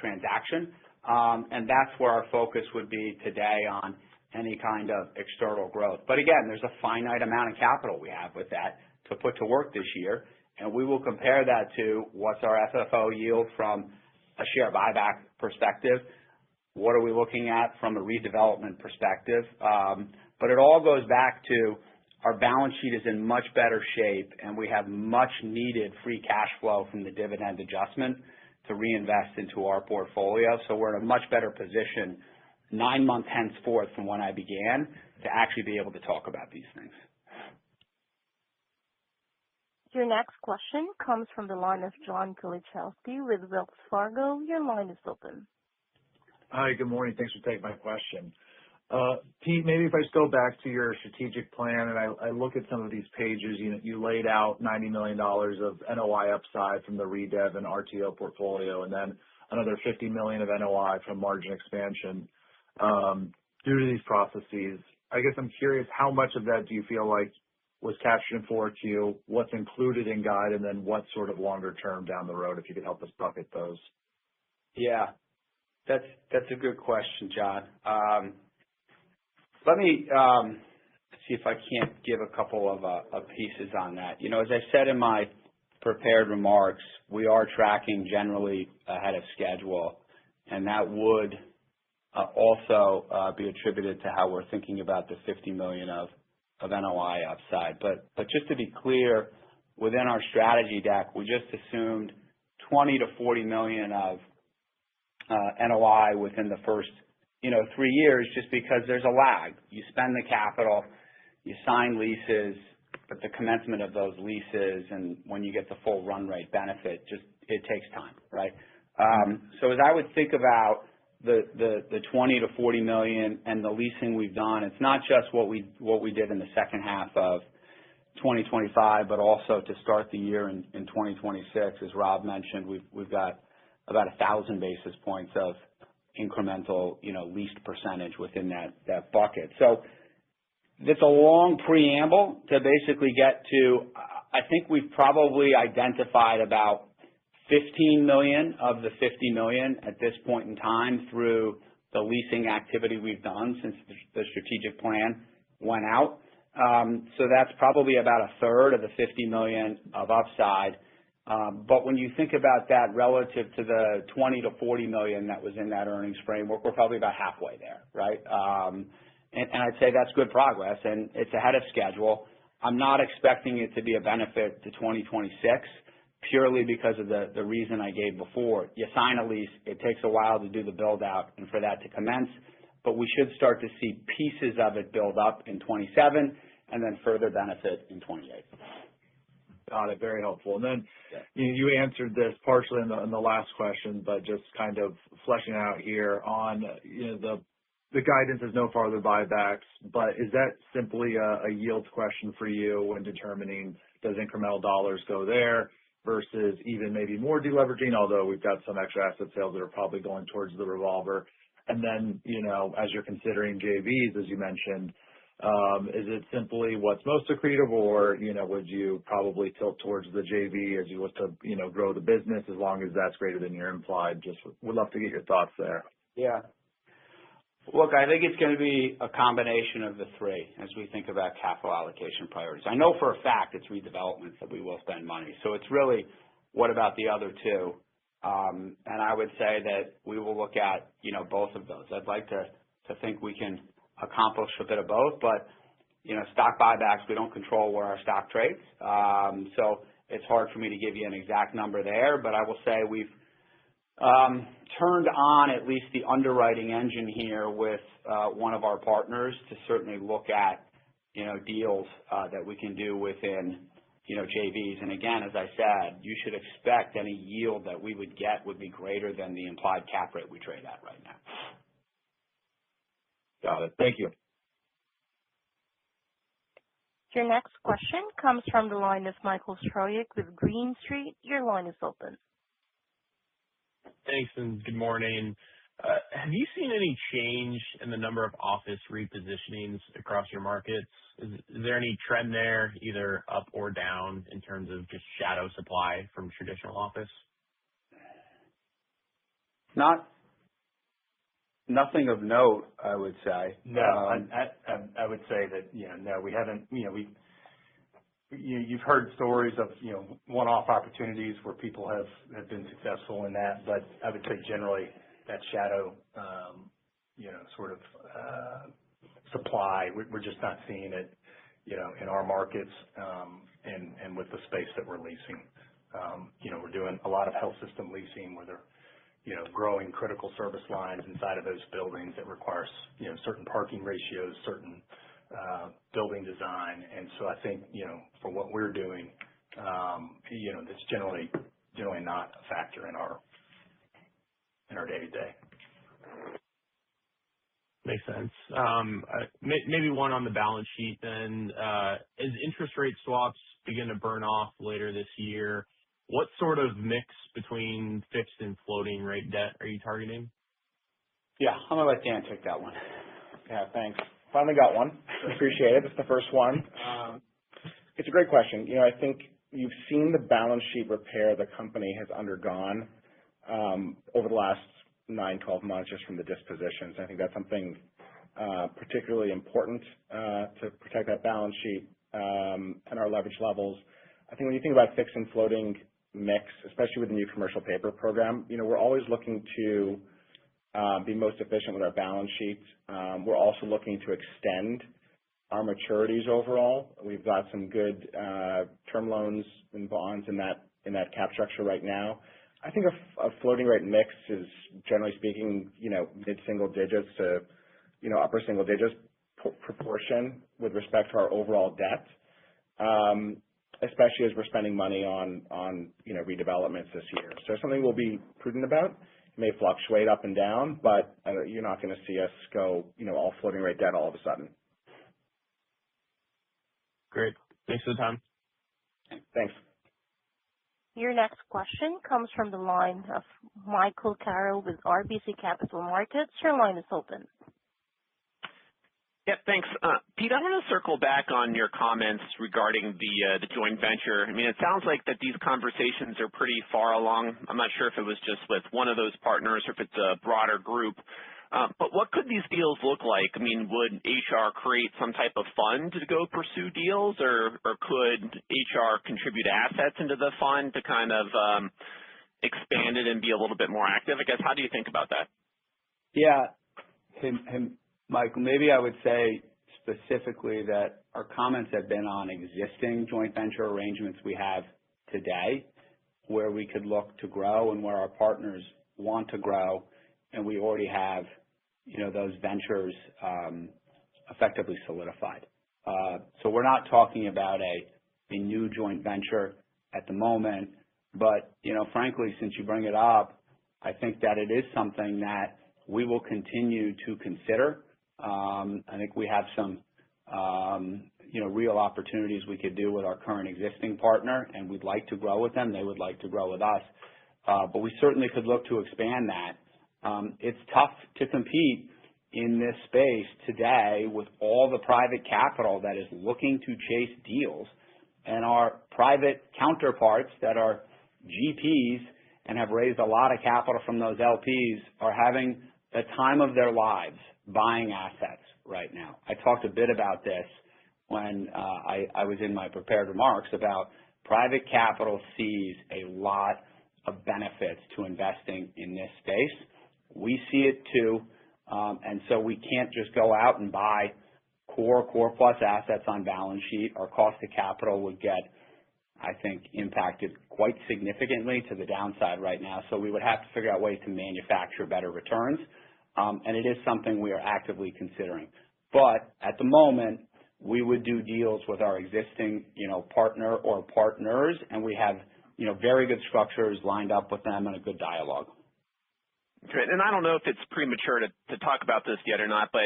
transaction, and that's where our focus would be today on any kind of external growth. But again, there's a finite amount of capital we have with that to put to work this year, and we will compare that to what's our FFO yield from a share buyback perspective, what are we looking at from a redevelopment perspective, but it all goes back to our balance sheet is in much better shape, and we have much needed free cash flow from the dividend adjustment to reinvest into our portfolio. So we're in a much better position 9 months henceforth from when I began to actually be able to talk about these things. Your next question comes from the line of John Kilichowski with Wells Fargo. Your line is open. Hi, good morning. Thanks for taking my question. Pete, maybe if I just go back to your strategic plan and I look at some of these pages, you laid out $90 million of NOI upside from the redev and RTO portfolio, and then another $50 million of NOI from margin expansion due to these processes. I guess I'm curious, how much of that do you feel like was captured in 4Q, what's included in guide, and then what's sort of longer term down the road, if you could help us bucket those? Yeah, that's a good question, John. Let me see if I can't give a couple of pieces on that. As I said in my prepared remarks, we are tracking generally ahead of schedule, and that would also be attributed to how we're thinking about the $50 million of NOI upside. But just to be clear, within our strategy deck, we just assumed $20 to $40 million of NOI within the first 3 years, just because there's a lag. You spend the capital, you sign leases, but the commencement of those leases and when you get the full run rate benefit, it takes time, right? So as I would think about the 20 to 40 million and the leasing we've done, it's not just what we did in the second half of 2025, but also to start the year in 2026. As Rob mentioned, we've got about 1,000 basis points of incremental, leased percentage within that bucket. So it's a long preamble to basically get to, I think we've probably identified about 15 million of the 50 million at this point in time through the leasing activity we've done since the strategic plan went out. So that's probably about a third of the 50 million of upside. But when you think about that relative to the 20 to 40 million that was in that earnings framework, we're probably about halfway there, right? And I'd say that's good progress, and it's ahead of schedule. I'm not expecting it to be a benefit to 2026 purely because of the reason I gave before. You sign a lease, it takes a while to do the build out and for that to commence, but we should start to see pieces of it build up in 27 and then further benefit in 28. Got it. Very helpful. And then you answered this partially in the last question, but just kind of fleshing out here on the guidance is no farther buybacks, but is that simply a yield question for you when determining does incremental dollars go there versus even maybe more deleveraging, although we've got some extra asset sales that are probably going towards the revolver. And then, as you're considering JVs, as you mentioned, is it simply what's most accretive or, would you probably tilt towards the JV as you look to, grow the business as long as that's greater than your implied? Just would love to get your thoughts there. Yeah. Look, I think it's going to be a combination of the three as we think about capital allocation priorities. I know for a fact it's redevelopments that we will spend money. So it's really what about the other two? And I would say that we will look at, both of those. I'd like to think we can accomplish a bit of both, but, stock buybacks, we don't control where our stock trades. So it's hard for me to give you an exact number there, but I will say we've turned on at least the underwriting engine here with one of our partners to certainly look at, deals that we can do within, JVs. And again, as I said, you should expect any yield that we would get would be greater than the implied cap rate we trade at right now. Got it. Thank you. Your next question comes from the line of Michael Stroyeck with Green Street. Your line is open. Thanks, and good morning. Have you seen any change in the number of office repositionings across your markets? Is there any trend there, either up or down, in terms of just shadow supply from traditional office? Nothing of note, I would say. No, I would say that, no, we haven't, you've heard stories of, one-off opportunities where people have been successful in that, but I would say generally that shadow, sort of supply, we're just not seeing it, in our markets, and with the space that we're leasing. We're doing a lot of health system leasing where they're, growing critical service lines inside of those buildings that requires, certain parking ratios, certain building design. And so I think, for what we're doing, that's generally not a factor in our day-to-day. Makes sense. Maybe one on the balance sheet then. As interest rate swaps begin to burn off later this year, what sort of mix between fixed and floating rate debt are you targeting? Yeah, I'm going to let Dan take that one. Yeah, thanks. Finally got one. Appreciate it. It's the first one. It's a great question. I think you've seen the balance sheet repair the company has undergone over the last 9-12 months just from the dispositions. I think that's something particularly important to protect that balance sheet and our leverage levels. I think when you think about fixed and floating mix, especially with the new commercial paper program, we're always looking to be most efficient with our balance sheets. We're also looking to extend our maturities overall. We've got some good term loans and bonds in that cap structure right now. I think a floating rate mix is, generally speaking, mid-single digits to, upper single digits proportion with respect to our overall debt. especially as we're spending money on redevelopments this year. So something we'll be prudent about. It may fluctuate up and down, but you're not going to see us go all floating rate debt all of a sudden. Great. Thanks for the time. Thanks. Your next question comes from the line of Michael Carroll with RBC Capital Markets. Your line is open. Yeah, thanks. Pete, I want to circle back on your comments regarding the joint venture. I mean, it sounds like that these conversations are pretty far along. I'm not sure if it was just with one of those partners or if it's a broader group. But what could these deals look like? I mean, would HR create some type of fund to go pursue deals, or could HR contribute assets into the fund to kind of expand it and be a little bit more active? I guess, how do you think about that? Yeah. Michael, maybe I would say specifically that our comments have been on existing joint venture arrangements we have today, where we could look to grow and where our partners want to grow, and we already have, those ventures effectively solidified. So we're not talking about a new joint venture at the moment, but, frankly, since you bring it up, I think that it is something that we will continue to consider. I think we have some, real opportunities we could do with our current existing partner, and we'd like to grow with them. They would like to grow with us. But we certainly could look to expand that. It's tough to compete in this space today with all the private capital that is looking to chase deals, and our private counterparts that are GPs and have raised a lot of capital from those LPs are having the time of their lives buying assets right now. I talked a bit about this when I was in my prepared remarks about private capital sees a lot of benefits to investing in this space. We see it too, and so we can't just go out and buy core plus assets on balance sheet. Our cost of capital would get, I think, impacted quite significantly to the downside right now. So we would have to figure out ways to manufacture better returns. And it is something we are actively considering. But at the moment, we would do deals with our existing, partner or partners, and we have, very good structures lined up with them and a good dialogue. Great. And I don't know if it's premature to talk about this yet or not, but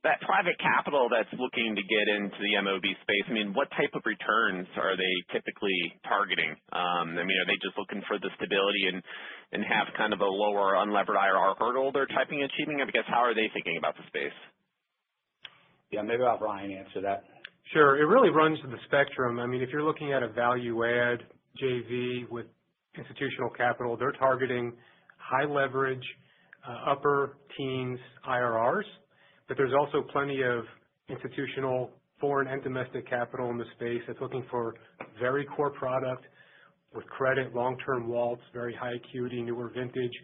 that private capital that's looking to get into the MOB space, I mean, what type of returns are they typically targeting? I mean, are they just looking for the stability and have kind of a lower unlevered IRR hurdle they're achieving? I guess, how are they thinking about the space? Yeah, maybe I'll have Ryan answer that. Sure. It really runs the spectrum. I mean, if you're looking at a value add JV with institutional capital, they're targeting high leverage, upper teens IRRs. But there's also plenty of institutional foreign and domestic capital in the space that's looking for very core product with credit, long-term WALTs, very high acuity, newer vintage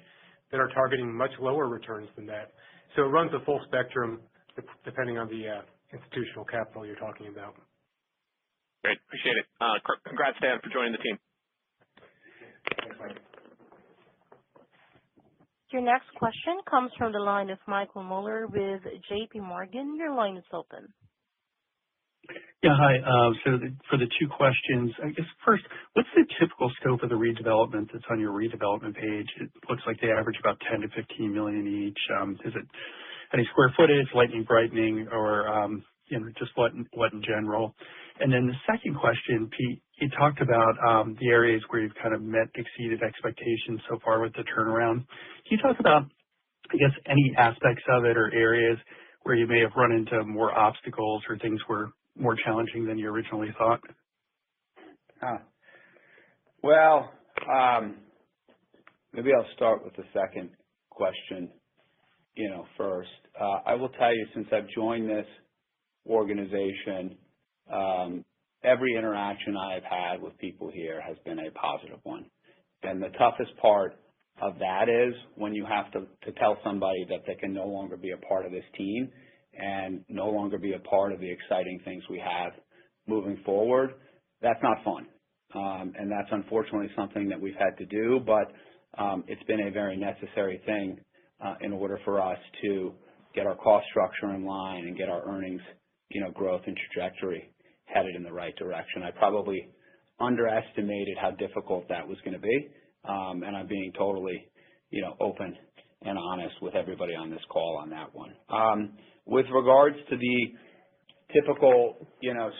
that are targeting much lower returns than that. So it runs the full spectrum depending on the institutional capital you're talking about. Great. Appreciate it. Congrats, Dan, for joining the team. Thanks, Mike. Your next question comes from the line of Michael Mueller with J.P. Morgan. Your line is open. Yeah, hi. So for the two questions, I guess first, what's the typical scope of the redevelopment that's on your redevelopment page? It looks like they average about 10 to 15 million each. Is it any square footage, lighting, brightening, or just what in general? And then the second question, Pete, you talked about the areas where you've kind of exceeded expectations so far with the turnaround. Can you talk about, I guess, any aspects of it or areas where you may have run into more obstacles or things were more challenging than you originally thought? Well, maybe I'll start with the second question, first. I will tell you, since I've joined this organization, every interaction I've had with people here has been a positive one. And the toughest part of that is when you have to tell somebody that they can no longer be a part of this team and no longer be a part of the exciting things we have moving forward. That's not fun. And that's unfortunately something that we've had to do, but it's been a very necessary thing in order for us to get our cost structure in line and get our earnings, growth and trajectory headed in the right direction. I probably underestimated how difficult that was going to be, and I'm being totally, open and honest with everybody on this call on that one. With regards to the typical,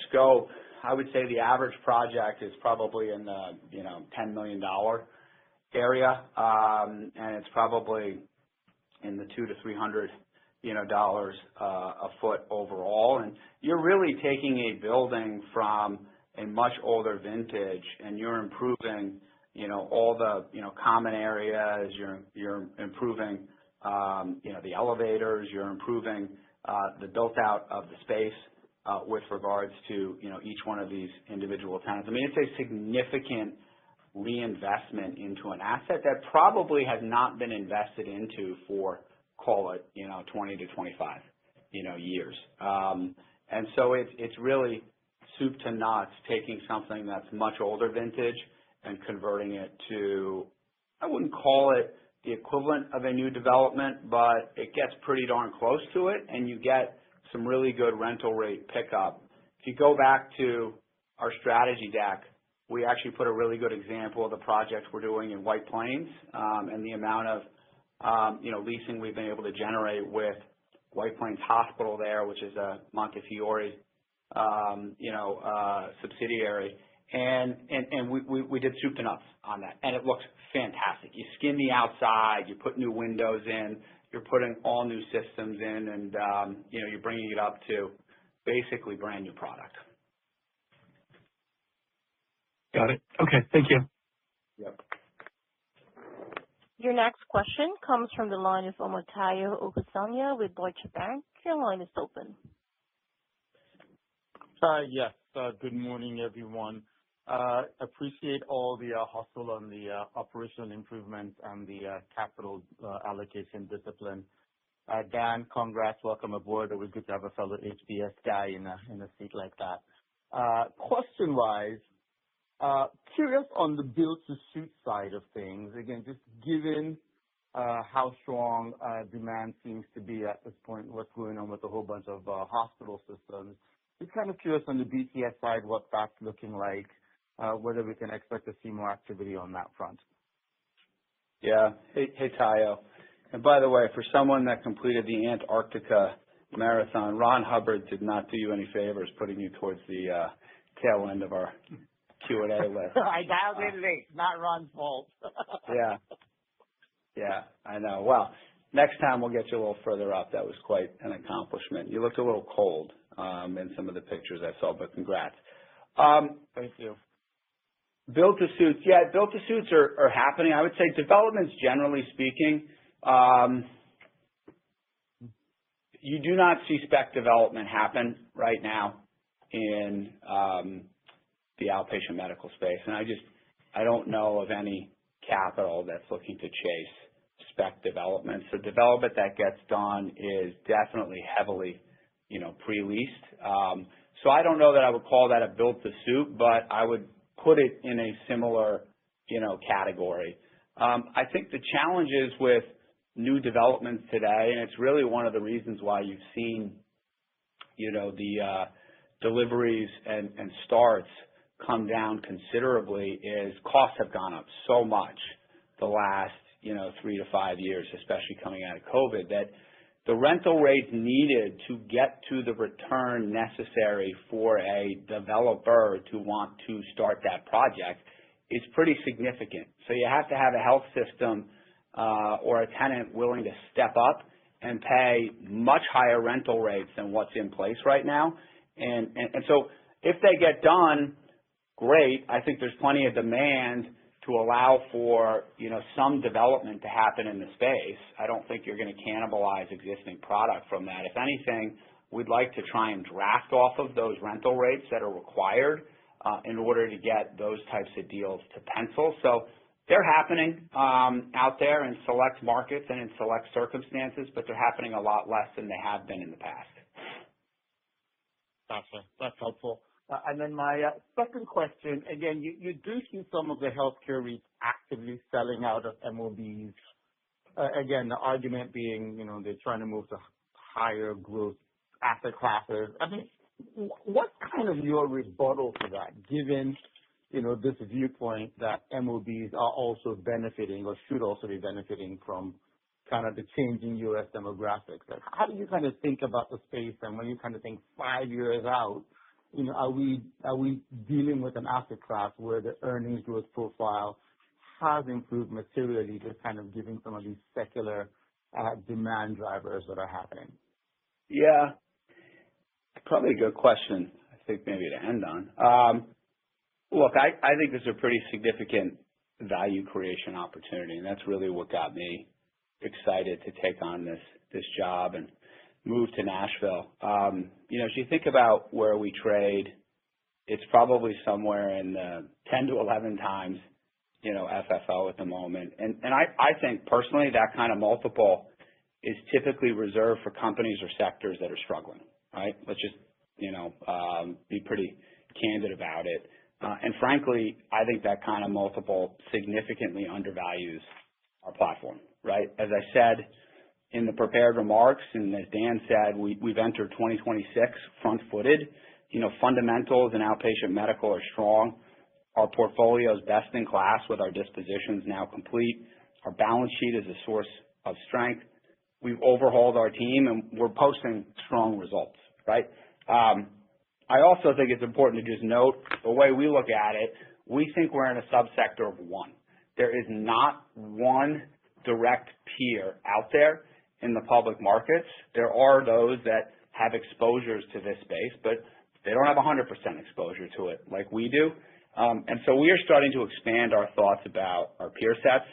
scope, I would say the average project is probably in the, $10 million area, and it's probably in the $200 to $300 a foot overall. And you're really taking a building from a much older vintage, and you're improving, all the, common areas. You're improving, the elevators. You're improving the built out of the space with regards to, each one of these individual tenants. I mean, it's a significant reinvestment into an asset that probably has not been invested into for, call it, 20 to 25, years. And so it's really soup to nuts, taking something that's much older vintage and converting it to, I wouldn't call it the equivalent of a new development, but it gets pretty darn close to it, and you get some really good rental rate pickup. If you go back to our strategy deck, we actually put a really good example of the projects we're doing in White Plains, and the amount of leasing we've been able to generate with White Plains Hospital there, which is a Montefiore, subsidiary. And we did soup to nuts on that, and it looks fantastic. You skin the outside, you put new windows in, you're putting all new systems in, and you're bringing it up to basically brand new product. Got it. Okay, thank you. Yep. Your next question comes from the line of Omotayo Okusanya with Deutsche Bank. Your line is open. Yes. Good morning, everyone. Appreciate all the hustle on the operational improvements and the capital allocation discipline. Dan, congrats. Welcome aboard. It was good to have a fellow HBS guy in a seat like that. Question-wise, curious on the build-to-suit side of things. Again, just given how strong demand seems to be at this point, what's going on with a whole bunch of hospital systems. Just kind of curious on the BTS side, what that's looking like, whether we can expect to see more activity on that front. Yeah. Hey, Tayo. And by the way, for someone that completed the Antarctica Marathon, Ron Hubbard did not do you any favors putting you towards the tail end of our Q&A list. I dialed in late. Not Ron's fault. Yeah, I know. Well, next time we'll get you a little further up. That was quite an accomplishment. You looked a little cold in some of the pictures I saw, but congrats. Thank you. Build-to-suits. Yeah, build-to-suits are happening. I would say developments, generally speaking, you do not see spec development happen right now in the outpatient medical space. And I don't know of any capital that's looking to chase spec development. So development that gets done is definitely heavily, pre-leased. So I don't know that I would call that a build-to-suit, but I would put it in a similar, category. I think the challenges with new developments today, and it's really one of the reasons why you've seen, the deliveries and starts come down considerably, is costs have gone up so much the last, 3 to 5 years, especially coming out of COVID, that the rental rates needed to get to the return necessary for a developer to want to start that project is pretty significant. So you have to have a health system or a tenant willing to step up and pay much higher rental rates than what's in place right now. And so if they get done, great. I think there's plenty of demand to allow for, some development to happen in the space. I don't think you're going to cannibalize existing product from that. If anything, we'd like to try and draft off of those rental rates that are required in order to get those types of deals to pencil. So they're happening out there in select markets and in select circumstances, but they're happening a lot less than they have been in the past. Gotcha. That's helpful. And then my second question, again, you do see some of the healthcare REITs actively selling out of MOBs. Again, the argument being, they're trying to move to higher growth asset classes. I mean, What's kind of your rebuttal to that, given, this viewpoint that MOBs are also benefiting or should also be benefiting from kind of the changing U.S. demographics? Like, how do you kind of think about the space, and when you kind of think 5 years out, are we dealing with an asset class where the earnings growth profile has improved materially, just kind of given some of these secular demand drivers that are happening? Yeah, probably a good question, I think, maybe to end on. Look, I think this is a pretty significant value creation opportunity, and that's really what got me excited to take on this job and move to Nashville. As you think about where we trade, it's probably somewhere in the 10 to 11 times, FFO at the moment. And I think personally that kind of multiple is typically reserved for companies or sectors that are struggling, right? Let's just, be pretty candid about it. And frankly, I think that kind of multiple significantly undervalues our platform, right? As I said in the prepared remarks, and as Dan said, we've entered 2026 front-footed. Fundamentals in outpatient medical are strong. Our portfolio is best in class with our dispositions now complete. Our balance sheet is a source of strength. We've overhauled our team, and we're posting strong results, right? I also think it's important to just note the way we look at it, we think we're in a subsector of one. There is not one direct peer out there in the public markets. There are those that have exposures to this space, but they don't have 100% exposure to it like we do. And so we are starting to expand our thoughts about our peer sets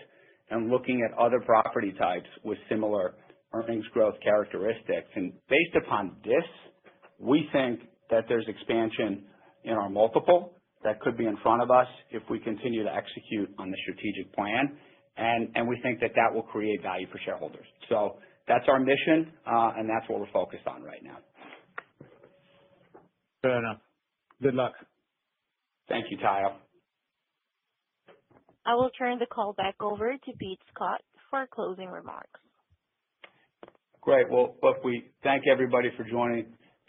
and looking at other property types with similar earnings growth characteristics. And based upon this, we think that there's expansion in our multiple that could be in front of us if we continue to execute on the strategic plan. And we think that will create value for shareholders. So that's our mission, and that's what we're focused on right now. Fair enough. Good luck. Thank you, Tayo. I will turn the call back over to Pete Scott for closing remarks. Great. Well, look, we thank everybody for joining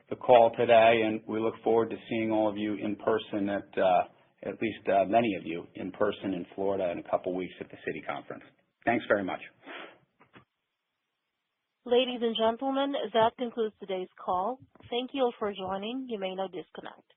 the call today, and we look forward to seeing all of you in person at least many of you in person in Florida in a couple weeks at the City Conference. Thanks very much. Ladies and gentlemen, that concludes today's call. Thank you all for joining. You may now disconnect.